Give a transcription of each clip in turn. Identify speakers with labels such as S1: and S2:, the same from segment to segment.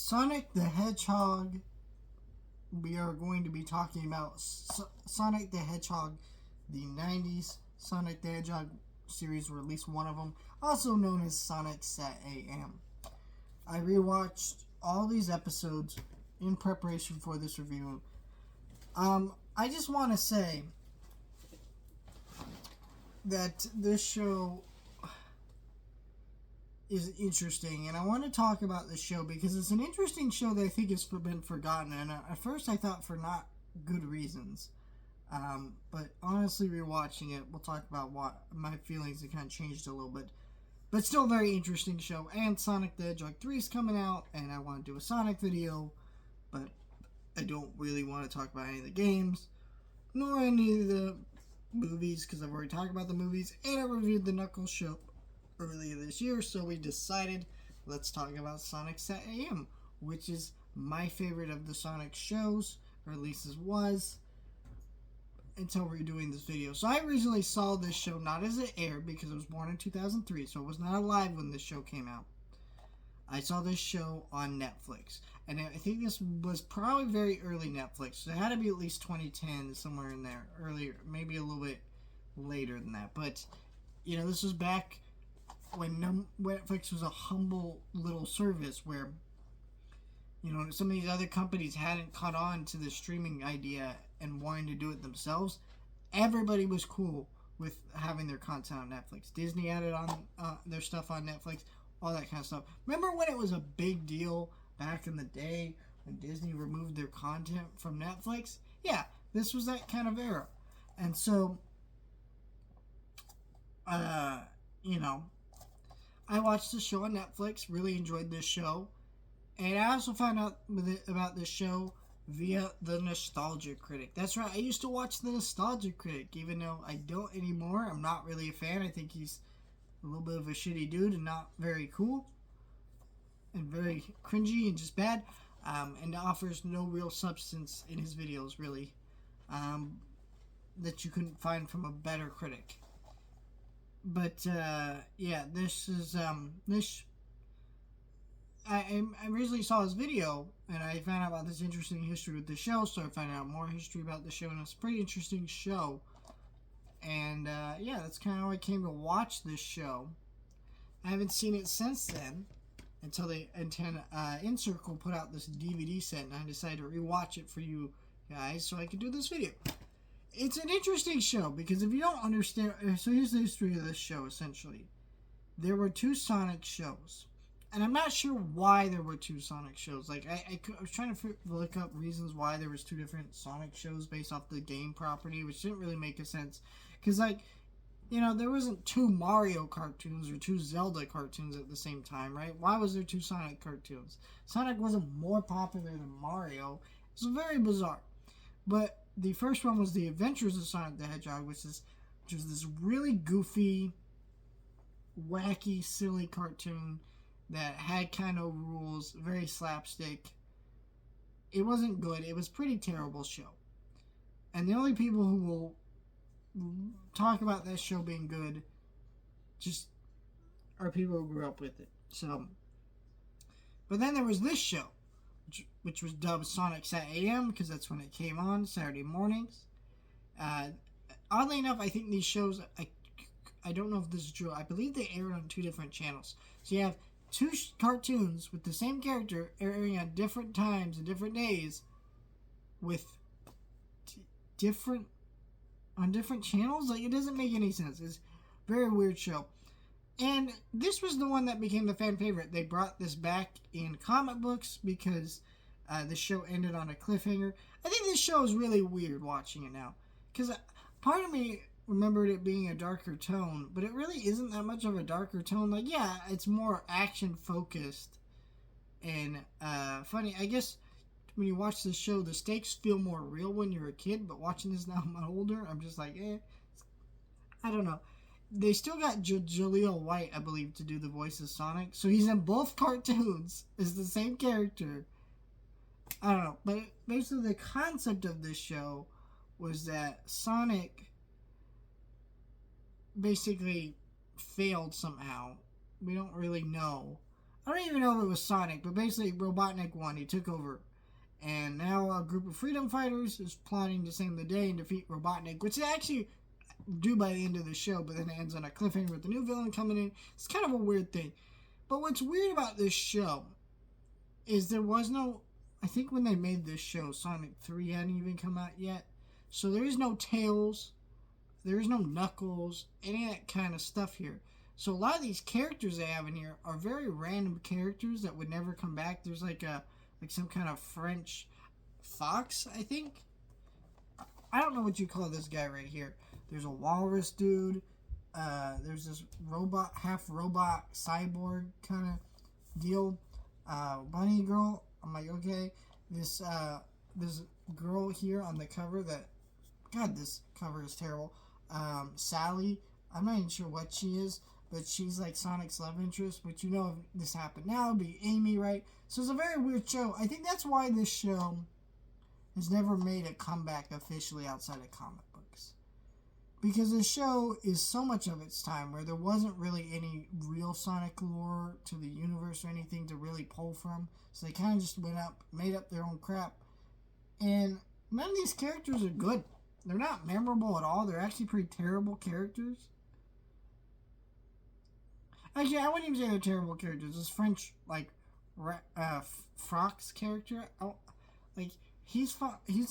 S1: Sonic the Hedgehog. We are going to be talking about Sonic the Hedgehog, the 90s Sonic the Hedgehog series, or at least one of them, also known as Sonic Sat AM. I rewatched all these episodes in preparation for this review. I just want to say that this show is interesting, and I want to talk about this show because it's an interesting show that I think has been forgotten, and at first I thought for not good reasons. But honestly, rewatching it, we'll talk about what my feelings have kind of changed a little bit. But still a very interesting show, and Sonic the Hedgehog 3 is coming out, and I want to do a Sonic video, but I don't really want to talk about any of the games, nor any of the movies, because I've already talked about the movies, and I reviewed the Knuckles show earlier this year, so we decided let's talk about Sonic Sat AM, which is my favorite of the Sonic shows, or at least it was, until we're doing this video. So I originally saw this show not as it aired, because it was born in 2003, so it was not alive when this show came out. I saw this show on Netflix, and I think this was probably very early Netflix, so it had to be at least 2010, somewhere in there, earlier, maybe a little bit later than that, but, you know, this was back when Netflix was a humble little service where, you know, some of these other companies hadn't caught on to the streaming idea and wanting to do it themselves. Everybody was cool with having their content on Netflix. Disney added on their stuff on Netflix, all that kind of stuff. Remember when it was a big deal back in the day when Disney removed their content from Netflix? Yeah, this was that kind of era. And so, you know, I watched the show on Netflix, really enjoyed this show, and I also found out about this show via the Nostalgia Critic. That's right, I used to watch the Nostalgia Critic, even though I don't anymore. I'm not really a fan. I think he's a little bit of a shitty dude and not very cool, and very cringy and just bad, and offers no real substance in his videos, really, that you couldn't find from a better critic. But, yeah, this is, I originally saw his video, and I found out about this interesting history with the show, so I found out more history about the show, and it's a pretty interesting show. And, yeah, that's kind of how I came to watch this show. I haven't seen it since then, until InCircle put out this DVD set, and I decided to rewatch it for you guys so I could do this video. It's an interesting show, because if you don't understand... So here's the history of this show, essentially. There were two Sonic shows. And I'm not sure why there were two Sonic shows. Like, I was trying to look up reasons why there was two different Sonic shows based off the game property, which didn't really make a sense. Because, like, you know, there wasn't two Mario cartoons or two Zelda cartoons at the same time, right? Why was there two Sonic cartoons? Sonic wasn't more popular than Mario. It's very bizarre. But the first one was The Adventures of Sonic the Hedgehog, which was this really goofy, wacky, silly cartoon that had kind of rules, very slapstick. It wasn't good. It was a pretty terrible show. And the only people who will talk about that show being good just are people who grew up with it. So, but then there was this show, which was dubbed Sonic Sat AM, because that's when it came on, Saturday mornings. Oddly enough, I think these shows, I don't know if this is true, I believe they aired on two different channels. So you have two cartoons with the same character airing at different times and different days with different channels. Like, it doesn't make any sense. It's a very weird show. And this was the one that became the fan favorite. They brought this back in comic books because the show ended on a cliffhanger. I think this show is really weird watching it now, because part of me remembered it being a darker tone, but it really isn't that much of a darker tone. Like, yeah, it's more action focused and funny. I guess when you watch this show, the stakes feel more real when you're a kid, but watching this now I'm older, I'm just like, I don't know. They still got Jaleel White, I believe, to do the voice of Sonic, so he's in both cartoons as the same character. I don't know, but basically the concept of this show was that Sonic basically failed somehow. We don't really know. I don't even know if it was Sonic, but basically Robotnik won. He took over. And now a group of freedom fighters is plotting to save the day and defeat Robotnik, which they actually do by the end of the show, but then it ends on a cliffhanger with the new villain coming in. It's kind of a weird thing. But what's weird about this show is there was no... I think when they made this show, Sonic 3 hadn't even come out yet. So there is no Tails. There is no Knuckles. Any of that kind of stuff here. So a lot of these characters they have in here are very random characters that would never come back. There's like some kind of French fox, I think. I don't know what you call this guy right here. There's a walrus dude. There's this robot, half robot, cyborg kind of deal. Bunny girl. I'm like, okay. This girl here on the cover that... God, this cover is terrible. Sally. I'm not even sure what she is, but she's like Sonic's love interest. But you know, if this happened now, it'd be Amy, right? So it's a very weird show. I think that's why this show has never made a comeback officially outside of comic books. Because the show is so much of its time where there wasn't really any real Sonic lore to the universe or anything to really pull from. So they kind of just went up, made up their own crap. And none of these characters are good. They're not memorable at all. They're actually pretty terrible characters. Actually, I wouldn't even say they're terrible characters. This French, like, Fox character, like, he's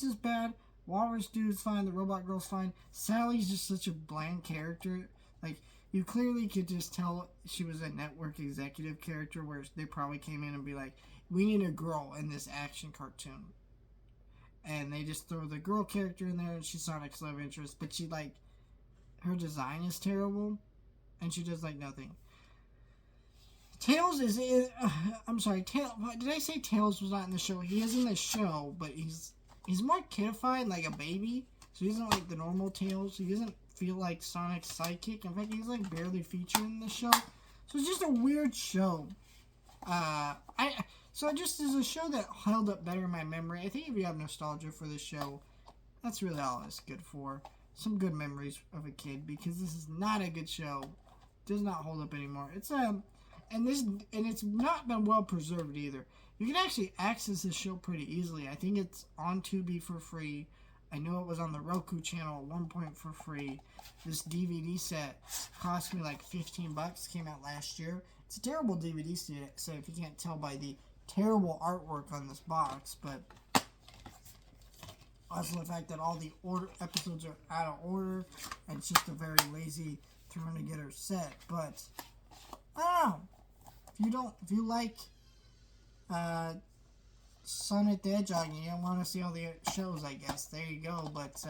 S1: just bad. Walrus dude's fine. The robot girl's fine. Sally's just such a bland character. Like, you clearly could just tell she was a network executive character where they probably came in and be like, we need a girl in this action cartoon. And they just throw the girl character in there and she's Sonic's love interest. But she, like, her design is terrible. And she does, like, nothing. Tails is I'm sorry, did I say Tails was not in the show? He is in the show, but he's more kidified, like a baby. So he isn't like the normal Tails. He doesn't feel like Sonic's sidekick. In fact, he's like barely featured in the show. So it's just a weird show. So it just is a show that held up better in my memory. I think if you have nostalgia for the show, that's really all it's good for. Some good memories of a kid, because this is not a good show. It does not hold up anymore. And it's not been well preserved either. You can actually access this show pretty easily. I think it's on Tubi for free. I know it was on the Roku channel at one point for free. This DVD set cost me like $15. Came out last year. It's a terrible DVD set if you can't tell by the terrible artwork on this box, but also the fact that all the episodes are out of order, and it's just a very lazy thrown together set. But I don't know. If you like Sonic the Hedgehog and you don't want to see all the shows, I guess, there you go. But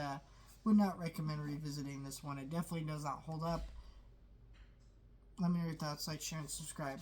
S1: would not recommend revisiting this one. It definitely does not hold up. Let me know your thoughts. Like, share, and subscribe.